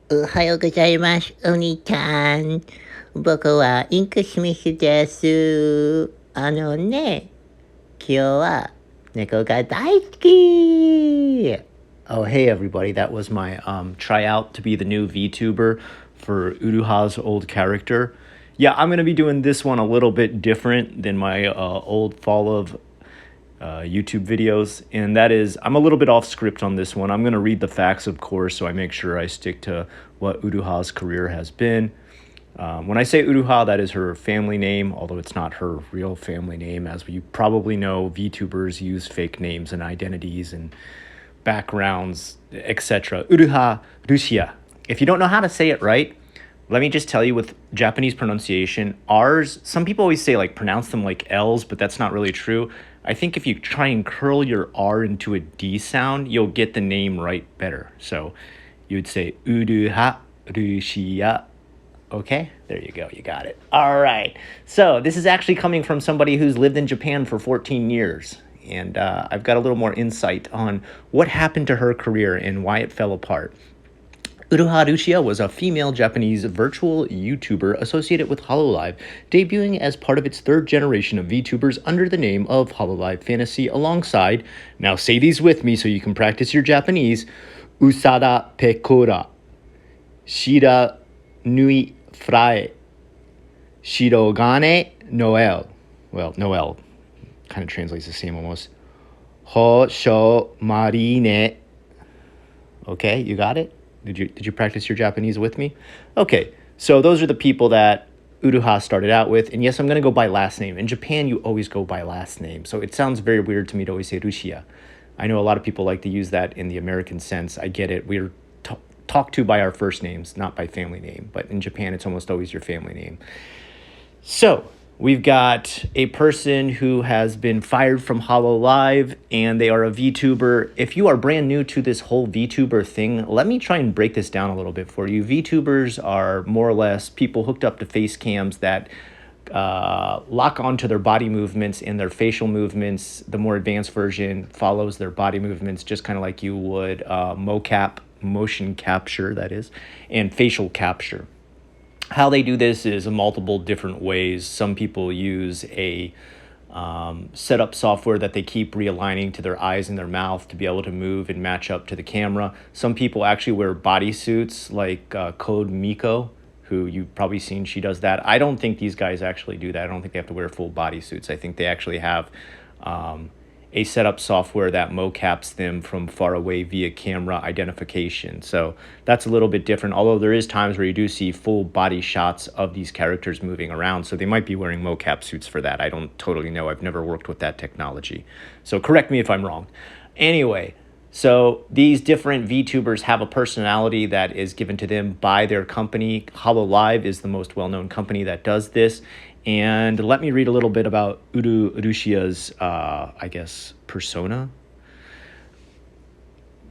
おはようございます、お兄ちゃん。僕はインクスミスです。今日は猫が大好き。Oh, hey everybody, that was my tryout to be the new VTuber for Uruha's old character. Yeah, I'm going to be doing this one a little bit different than my old fall of YouTube videos, and that is I'm a little bit off script on this one. I'm going to read the facts, of course, so I make sure I stick to what Uruha's career has been. When I say Uruha, that is her family name, although it's not her real family name. As you probably know, VTubers use fake names and identities and backgrounds, etc. Uruha Rushia. If you don't know how to say it right, let me just tell you with Japanese pronunciation, R's, some people always say like pronounce them like L's, but that's not really true. I think if you try and curl your R into a D sound, you'll get the name right better. So you would say Uruha Rushia. Okay, there you go. You got it. All right. So this is actually coming from somebody who's lived in Japan for 14 years. And I've got a little more insight on what happened to her career and why it fell apart. Uruha Rushia was a female Japanese virtual YouTuber associated with Hololive, debuting as part of its third generation of VTubers under the name of Hololive Fantasy alongside, now say these with me so you can practice your Japanese, Usada Pekora, Shira Nui Frae, Shirogane Noel. Well, Noel kind of translates the same almost. Ho Sho Marine. Okay, you got it? Did you practice your Japanese with me? Okay, so those are the people that Uruha started out with. And yes, I'm going to go by last name. In Japan, you always go by last name. So it sounds very weird to me to always say Rushia. I know a lot of people like to use that in the American sense. I get it. We're talked to by our first names, not by family name. But in Japan, it's almost always your family name. So we've got a person who has been fired from Hololive, and they are a VTuber. If you are brand new to this whole VTuber thing, let me try and break this down a little bit for you. VTubers are more or less people hooked up to face cams that lock onto their body movements and their facial movements. The more advanced version follows their body movements, just kind of like you would mocap, motion capture, that is, and facial capture. How they do this is in multiple different ways. Some people use a setup software that they keep realigning to their eyes and their mouth to be able to move and match up to the camera. Some people actually wear bodysuits like Code Miko, who you've probably seen. She does that. I don't think these guys actually do that. I don't think they have to wear full bodysuits. I think they actually have a setup software that mocaps them from far away via camera identification. So that's a little bit different, although there is times where you do see full body shots of these characters moving around. So they might be wearing mocap suits for that. I don't totally know. I've never worked with that technology. So correct me if I'm wrong. Anyway, so these different VTubers have a personality that is given to them by their company. Hololive is the most well-known company that does this. And let me read a little bit about Urushia's, persona.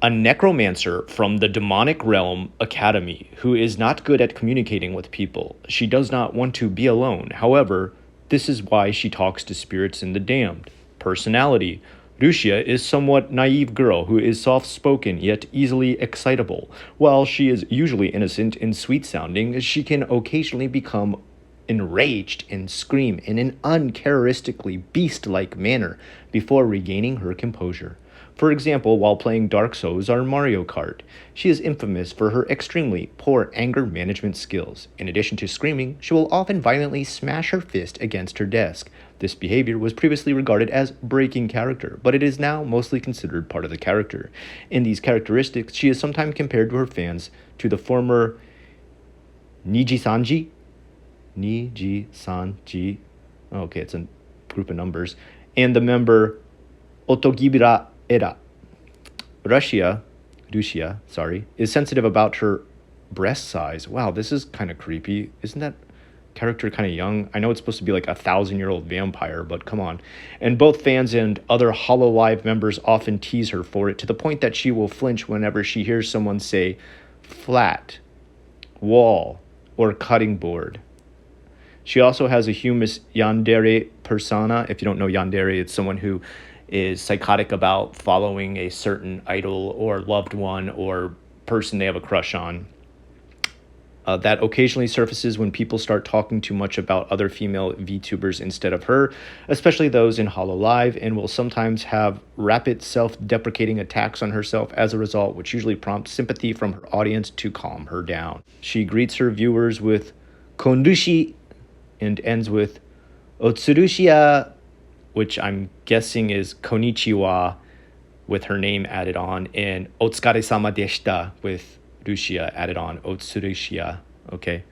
A necromancer from the demonic realm Academy who is not good at communicating with people. She does not want to be alone. However, this is why she talks to spirits and the damned. Personality. Rushia is somewhat naive girl who is soft-spoken yet easily excitable. While she is usually innocent and sweet-sounding, she can occasionally become enraged and scream in an uncharacteristically beast-like manner before regaining her composure. For example, while playing Dark Souls or Mario Kart, she is infamous for her extremely poor anger management skills. In addition to screaming, she will often violently smash her fist against her desk. This behavior was previously regarded as breaking character, but it is now mostly considered part of the character. In these characteristics, she is sometimes compared to her fans to the former Nijisanji. Okay, it's a group of numbers. And the member Otogibira Era. Rushia, is sensitive about her breast size. Wow, this is kind of creepy. Isn't that character kind of young? I know it's supposed to be like 1,000-year-old vampire, but come on. And both fans and other Hololive members often tease her for it, to the point that she will flinch whenever she hears someone say flat, wall, or cutting board. She also has a humorous yandere persona. If you don't know yandere, it's someone who is psychotic about following a certain idol or loved one or person they have a crush on. that occasionally surfaces when people start talking too much about other female VTubers instead of her, especially those in Hollow Live, and will sometimes have rapid self-deprecating attacks on herself as a result, which usually prompts sympathy from her audience to calm her down. She greets her viewers with kondushi and ends with otsurushia, which I'm guessing is konnichiwa with her name added on, and otsukare-sama deshita with Rushia added on, otsurushia. Okay.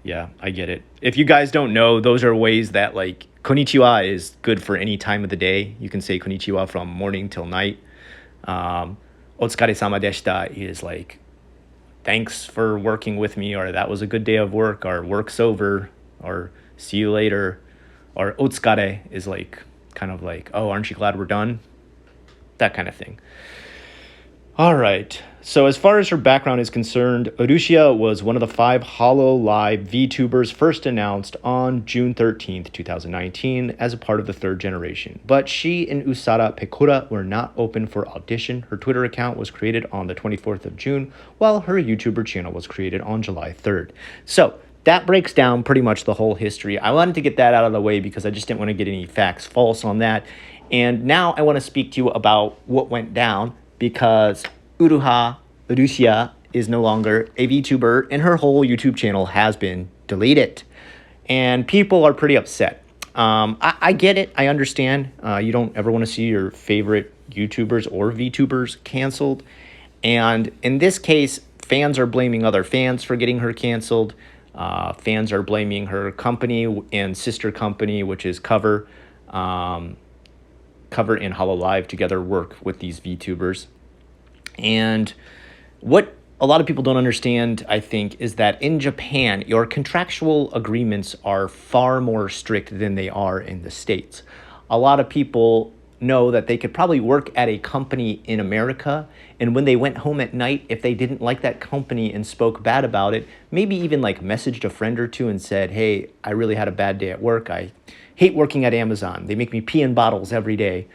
Yeah, I get it. If you guys don't know, those are ways that, like, konnichiwa is good for any time of the day. You can say konnichiwa from morning till night. Otsukare-sama deshita is like, thanks for working with me, or that was a good day of work, or work's over, or see you later. Or otsukare is like, kind of like, oh, aren't you glad we're done? That kind of thing. All right. So as far as her background is concerned, Rushia was one of the 5 Hollow Live VTubers first announced on June 13th, 2019 as a part of the 3rd generation. But she and Usada Pekura were not open for audition. Her Twitter account was created on the 24th of June, while her YouTuber channel was created on July 3rd. So that breaks down pretty much the whole history. I wanted to get that out of the way because I just didn't want to get any facts false on that. And now I want to speak to you about what went down, because Rushia is no longer a VTuber and her whole YouTube channel has been deleted. And people are pretty upset. I get it. I understand. You don't ever want to see your favorite YouTubers or VTubers canceled. And in this case, fans are blaming other fans for getting her canceled. Fans are blaming her company and sister company, which is Cover. Cover and Hollow Live together work with these VTubers. And what a lot of people don't understand, I think, is that in Japan, your contractual agreements are far more strict than they are in the States. A lot of people know that they could probably work at a company in America, and when they went home at night, if they didn't like that company and spoke bad about it, maybe even like messaged a friend or two and said, hey, I really had a bad day at work. I hate working at Amazon. They make me pee in bottles every day.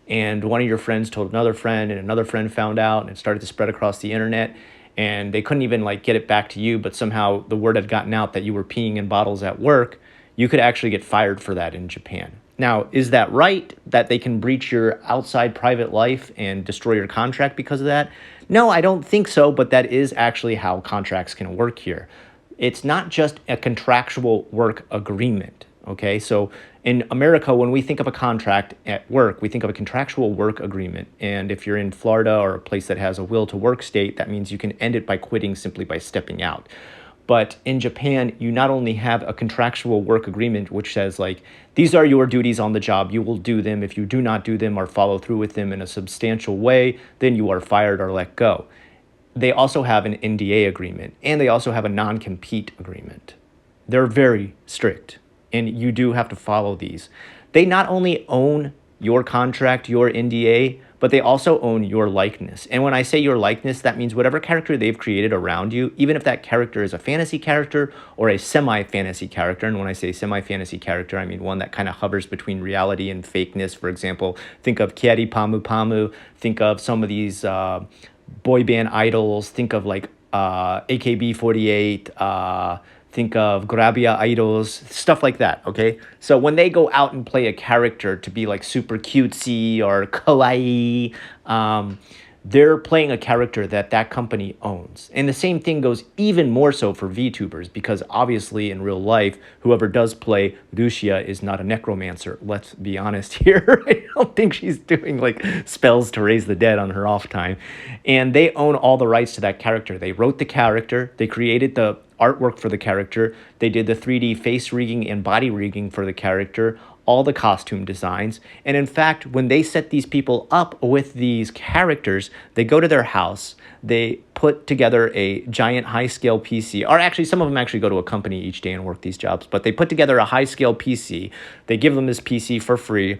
And one of your friends told another friend, and another friend found out, and it started to spread across the internet, and they couldn't even like get it back to you, but somehow the word had gotten out that you were peeing in bottles at work. You could actually get fired for that in Japan. Now, is that right, that they can breach your outside private life and destroy your contract because of that? No, I don't think so, but that is actually how contracts can work here. It's not just a contractual work agreement, okay? So in America, when we think of a contract at work, we think of a contractual work agreement. And if you're in Florida or a place that has a will to work state, that means you can end it by quitting simply by stepping out. But in Japan, you not only have a contractual work agreement, which says like, these are your duties on the job, you will do them. If you do not do them or follow through with them in a substantial way, then you are fired or let go. They also have an NDA agreement, and they also have a non-compete agreement. They're very strict, and you do have to follow these. They not only own your contract, your NDA, but they also own your likeness. And when I say your likeness, that means whatever character they've created around you, even if that character is a fantasy character or a semi-fantasy character. And when I say semi-fantasy character, I mean one that kind of hovers between reality and fakeness. For example, think of Kiari Pamu Pamu, think of some of these boy band idols, think of like AKB48, think of Grabia idols, stuff like that, okay? So when they go out and play a character to be like super cutesy or kawaii, they're playing a character that that company owns. And the same thing goes even more so for VTubers, because obviously in real life, whoever does play Rushia is not a necromancer. Let's be honest here. I don't think she's doing like spells to raise the dead on her off time. And they own all the rights to that character. They wrote the character, they created the artwork for the character, they did the 3D face rigging and body rigging for the character, all the costume designs. And in fact, when they set these people up with these characters, they go to their house, they put together a giant high-scale PC, or actually some of them actually go to a company each day and work these jobs, but they put together a high-scale PC, they give them this PC for free,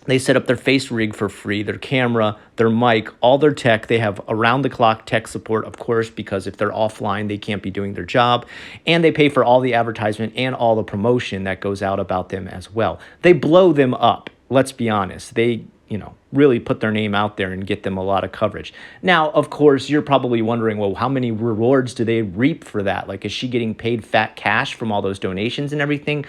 they set up their face rig for free, their camera, their mic, all their tech. They have around-the-clock tech support, of course, because if they're offline, they can't be doing their job. And they pay for all the advertisement and all the promotion that goes out about them as well. They blow them up, let's be honest. They really put their name out there and get them a lot of coverage. Now, of course, you're probably wondering, well, how many rewards do they reap for that? Like, is she getting paid fat cash from all those donations and everything?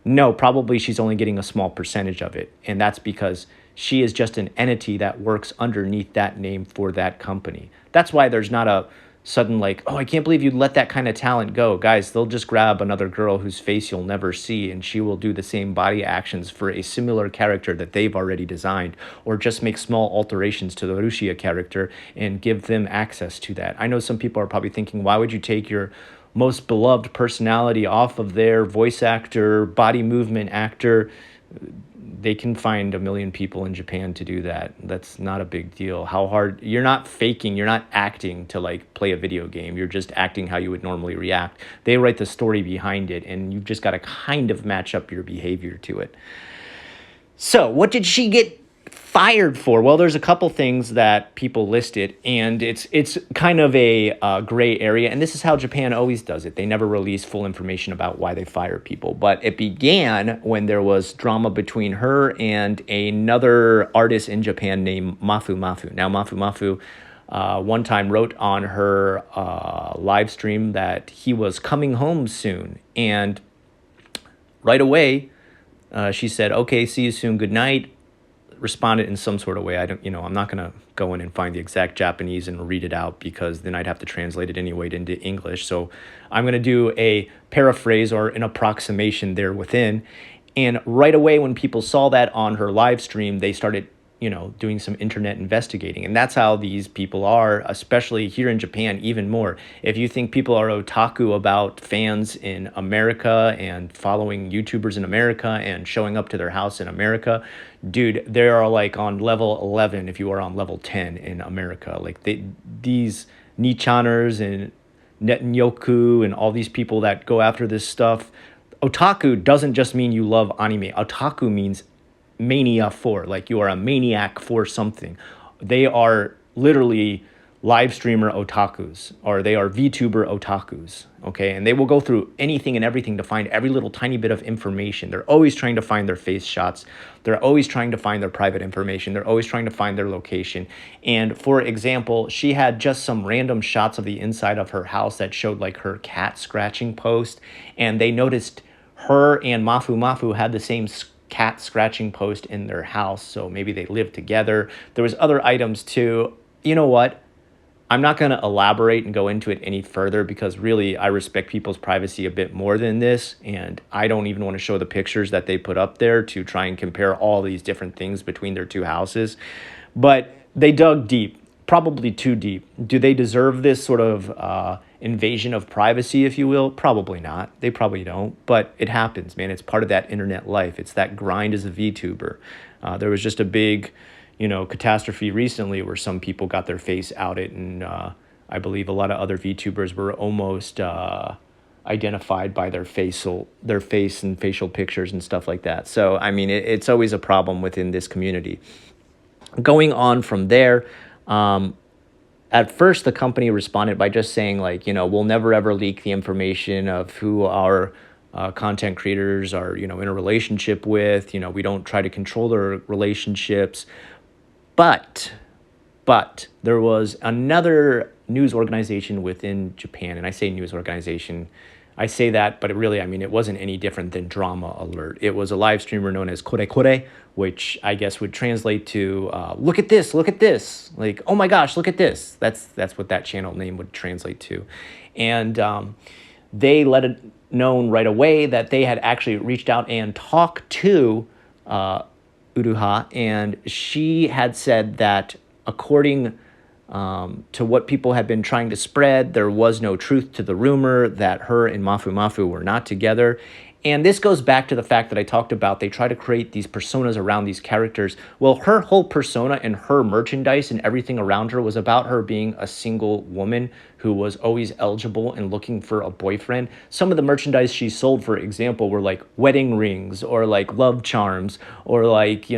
No, probably she's only getting a small percentage of it. And that's because she is just an entity that works underneath that name for that company. That's why there's not a sudden like, oh, I can't believe you let that kind of talent go. Guys, they'll just grab another girl whose face you'll never see, and she will do the same body actions for a similar character that they've already designed, or just make small alterations to the Rushia character and give them access to that. I know some people are probably thinking, why would you take your most beloved personality off of their voice actor, body movement actor? They can find a million people in Japan to do that. That's not a big deal. How hard? You're not faking, you're not acting to like play a video game. You're just acting how you would normally react. They write the story behind it, and you've just got to kind of match up your behavior to it. So what did she get fired for? Well, there's a couple things that people listed, and it's kind of a gray area, and this is how Japan always does it. They never release full information about why they fire people, but it began when there was drama between her and another artist in Japan named Mafu Mafu. Now, Mafu Mafu one time wrote on her live stream that he was coming home soon, and right away she said, okay, see you soon, good night. Responded in some sort of way. I'm not going to go in and find the exact Japanese and read it out, because then I'd have to translate it anyway into English. So I'm going to do a paraphrase or an approximation there within. And right away, when people saw that on her live stream, they started, doing some internet investigating. And that's how these people are, especially here in Japan, even more. If you think people are otaku about fans in America and following YouTubers in America and showing up to their house in America, dude, they are like on level 11 if you are on level 10 in America. Like these Nichaners and Netanyoku and all these people that go after this stuff. Otaku doesn't just mean you love anime. Otaku means mania for, like you are a maniac for something. They are literally live streamer otakus, or they are VTuber otakus, okay? And they will go through anything and everything to find every little tiny bit of information. They're always trying to find their face shots. They're always trying to find their private information. They're always trying to find their location. And for example, she had just some random shots of the inside of her house that showed like her cat scratching post, and they noticed her and Mafu Mafu had the same cat scratching post in their house, so maybe they lived together. There was other items too. You know what? I'm not going to elaborate and go into it any further, because really I respect people's privacy a bit more than this, and I don't even want to show the pictures that they put up there to try and compare all these different things between their two houses. But they dug deep, probably too deep. Do they deserve this sort of invasion of privacy, if you will? Probably not. They probably don't, but it happens, man. It's part of that internet life. It's that grind as a VTuber. There was just a big, catastrophe recently where some people got their face outed, and I believe a lot of other VTubers were almost identified by their face and facial pictures and stuff like that. So, I mean, it's always a problem within this community. Going on from there, at first, the company responded by just saying, like, we'll never, ever leak the information of who our content creators are, in a relationship with. We don't try to control their relationships. But there was another news organization within Japan, and I say news organization, I say that, but it wasn't any different than Drama Alert. It was a live streamer known as Kore Kore, which I guess would translate to look at this, like, oh my gosh, look at this. That's what that channel name would translate to. And they let it known right away that they had actually reached out and talked to Uruha, and she had said that according to what people had been trying to spread, there was no truth to the rumor that her and Mafu Mafu were not together. And this goes back to the fact that I talked about. They try to create these personas around these characters. Well, her whole persona and her merchandise and everything around her was about her being a single woman who was always eligible and looking for a boyfriend. Some of the merchandise she sold, for example, were like wedding rings or like love charms or like,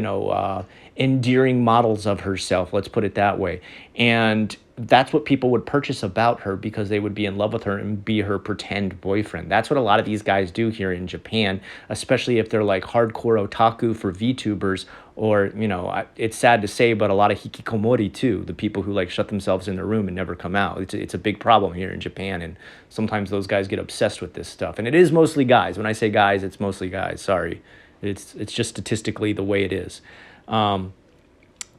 endearing models of herself. Let's put it that way. And that's what people would purchase about her because they would be in love with her and be her pretend boyfriend. That's what a lot of these guys do here in Japan, especially if they're like hardcore otaku for VTubers, or, it's sad to say, but a lot of hikikomori too, the people who like shut themselves in their room and never come out. It's a big problem here in Japan, and sometimes those guys get obsessed with this stuff. And it is mostly guys. When I say guys, it's mostly guys. Sorry. It's just statistically the way it is.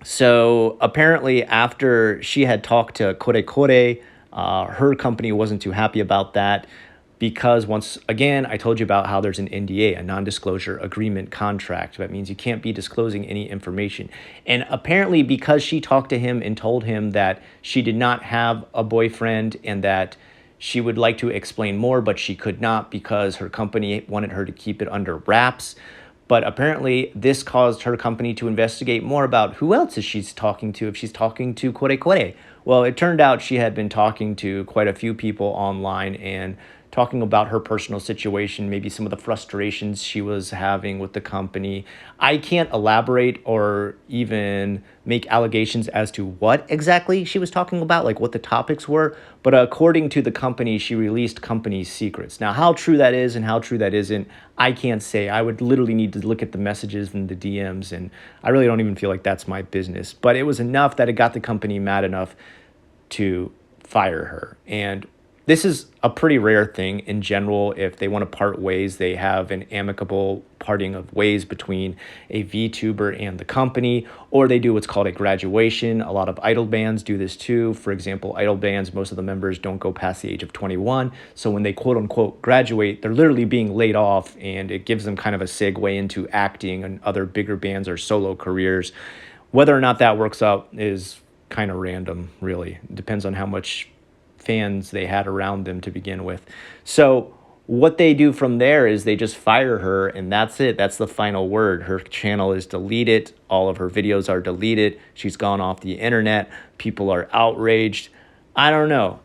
So apparently after she had talked to Kore, her company wasn't too happy about that because, once again, I told you about how there's an NDA, a non-disclosure agreement contract. That means you can't be disclosing any information. And apparently because she talked to him and told him that she did not have a boyfriend and that she would like to explain more, but she could not because her company wanted her to keep it under wraps. But apparently this caused her company to investigate more about who else is she's talking to, if she's talking to Kore. Well, it turned out she had been talking to quite a few people online and talking about her personal situation, maybe some of the frustrations she was having with the company. I can't elaborate or even make allegations as to what exactly she was talking about, like what the topics were. But according to the company, she released company secrets. Now, how true that is and how true that isn't, I can't say. I would literally need to look at the messages and the DMs, and I really don't even feel like that's my business. But it was enough that it got the company mad enough to fire her. And this is a pretty rare thing in general. If they want to part ways, they have an amicable parting of ways between a VTuber and the company, or they do what's called a graduation. A lot of idol bands do this too. For example, idol bands, most of the members don't go past the age of 21. So when they quote unquote graduate, they're literally being laid off, and it gives them kind of a segue into acting and other bigger bands or solo careers. Whether or not that works out is kind of random, really. It depends on how much fans they had around them to begin with. So what they do from there is they just fire her, and that's it. That's the final word. Her channel is deleted. All of her videos are deleted. She's gone off the internet. People are outraged. I don't know.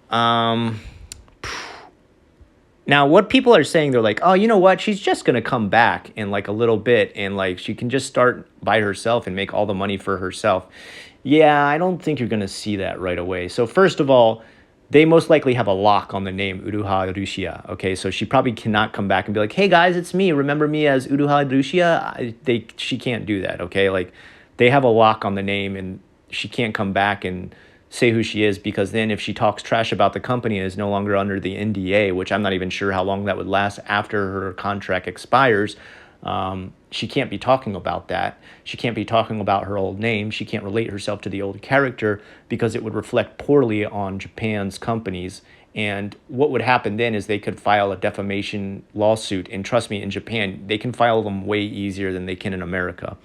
Now, what people are saying, they're like, oh, you know what? She's just going to come back in like a little bit, and like she can just start by herself and make all the money for herself. Yeah, I don't think you're going to see that right away. So first of all, they most likely have a lock on the name Uruha Rushia. Okay, so she probably cannot come back and be like, hey guys, it's me. Remember me as Uruha Rushia? She can't do that, okay? Like, they have a lock on the name, and she can't come back and say who she is, because then if she talks trash about the company and is no longer under the NDA, which I'm not even sure how long that would last after her contract expires, she can't be talking about that. She can't be talking about her old name. She can't relate herself to the old character because it would reflect poorly on Japan's companies. And what would happen then is they could file a defamation lawsuit. And trust me, in Japan, they can file them way easier than they can in America.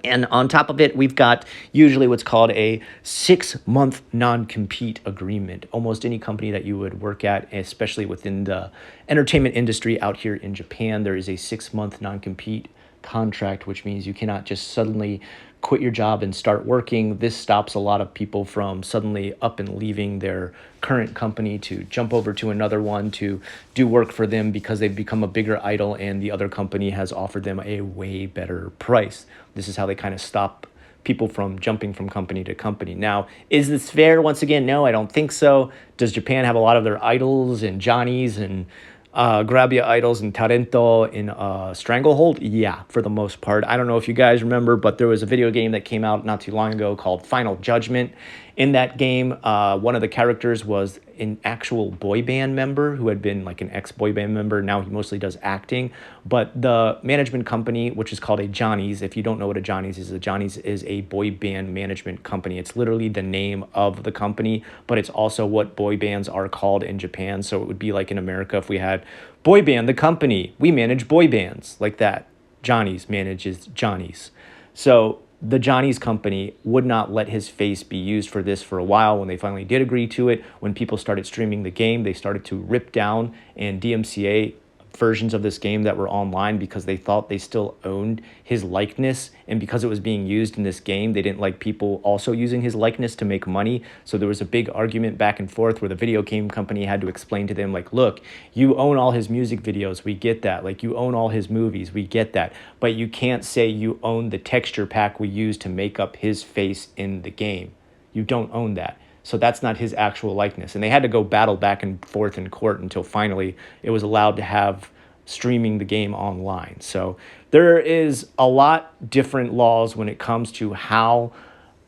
And on top of it, we've got usually what's called a 6-month non-compete agreement. Almost any company that you would work at, especially within the entertainment industry out here in Japan, there is a 6-month non-compete contract, which means you cannot just suddenly quit your job and start working. This stops a lot of people from suddenly up and leaving their current company to jump over to another one to do work for them because they've become a bigger idol and the other company has offered them a way better price. This is how they kind of stop people from jumping from company to company. Now, is this fair? Once again, no, I don't think so. Does Japan have a lot of their idols and Johnnies and Grabia idols and Tarento in Stranglehold? Yeah, for the most part. I don't know if you guys remember, but there was a video game that came out not too long ago called Final Judgment. In that game, one of the characters was an actual boy band member who had been like an ex-boy band member. Now he mostly does acting. But the management company, which is called a Johnny's, if you don't know what a Johnny's is a boy band management company. It's literally the name of the company, but it's also what boy bands are called in Japan. So it would be like in America if we had Boy Band, the company. We manage boy bands, like that. Johnny's manages Johnny's. So the Johnny's company would not let his face be used for this for a while. When they finally did agree to it, when people started streaming the game, they started to rip down and DMCA versions of this game that were online because they thought they still owned his likeness, and because it was being used in this game, they didn't like people also using his likeness to make money. So there was a big argument back and forth where the video game company had to explain to them, like, look, you own all his music videos, we get that. Like, you own all his movies, we get that. But you can't say you own the texture pack we use to make up his face in the game. You don't own that. So that's not his actual likeness. And they had to go battle back and forth in court until finally it was allowed to have streaming the game online. So there is a lot different laws when it comes to how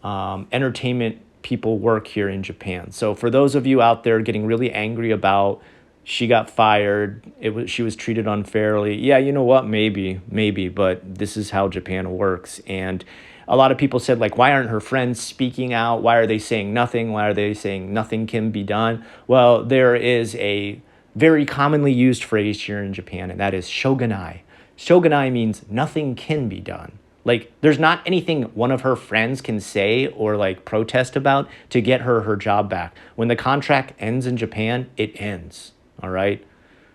entertainment people work here in Japan. So for those of you out there getting really angry about she got fired, she was treated unfairly. Yeah, you know what? Maybe, but this is how Japan works. And a lot of people said, like, why aren't her friends speaking out? Why are they saying nothing? Why are they saying nothing can be done? Well, there is a very commonly used phrase here in Japan, and that is shogunai. Shogunai means nothing can be done. Like, there's not anything one of her friends can say or like protest about to get her job back. When the contract ends in Japan, it ends. All right.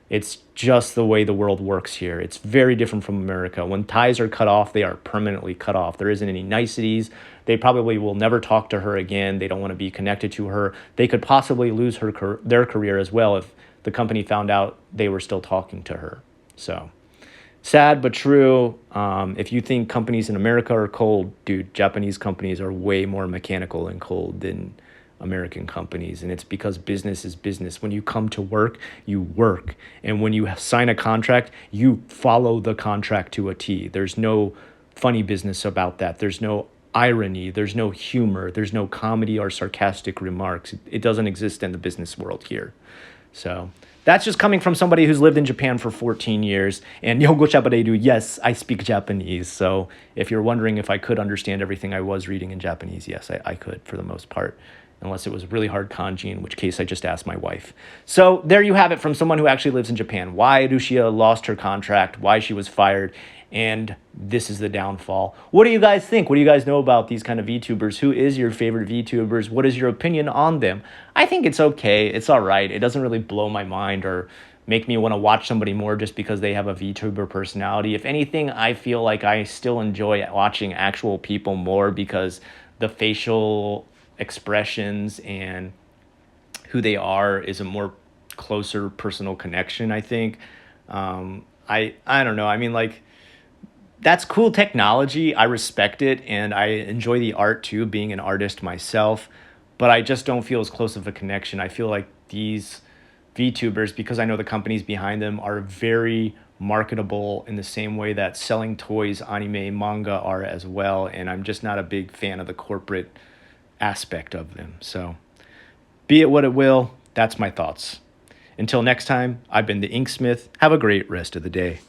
It's just the way the world works here. It's very different from America. When ties are cut off, they are permanently cut off. There isn't any niceties. They probably will never talk to her again. They don't want to be connected to her. They could possibly lose their career as well if the company found out they were still talking to her. So sad but true. If you think companies in America are cold, dude, Japanese companies are way more mechanical and cold than American companies. And it's because business is business. When you come to work, you work. And when you sign a contract, you follow the contract to a T. There's no funny business about that. There's no irony. There's no humor. There's no comedy or sarcastic remarks. It doesn't exist in the business world here. So that's just coming from somebody who's lived in Japan for 14 years. And Nihongo Shabareru, yes, I speak Japanese. So if you're wondering if I could understand everything I was reading in Japanese, yes, I could for the most part. Unless it was really hard kanji, in which case I just asked my wife. So there you have it from someone who actually lives in Japan. Why Rushia lost her contract, why she was fired, and this is the downfall. What do you guys think? What do you guys know about these kind of VTubers? Who is your favorite VTubers? What is your opinion on them? I think it's okay. It's all right. It doesn't really blow my mind or make me want to watch somebody more just because they have a VTuber personality. If anything, I feel like I still enjoy watching actual people more because the facial expressions and who they are is a more closer personal connection, I think. I don't know. I mean, like, that's cool technology. I respect it, and I enjoy the art too, being an artist myself, but I just don't feel as close of a connection. I feel like these VTubers, because I know the companies behind them, are very marketable in the same way that selling toys, anime, manga are as well, and I'm just not a big fan of the corporate aspect of them. So be it what it will, that's my thoughts. Until next time, I've been the Inksmith. Have a great rest of the day.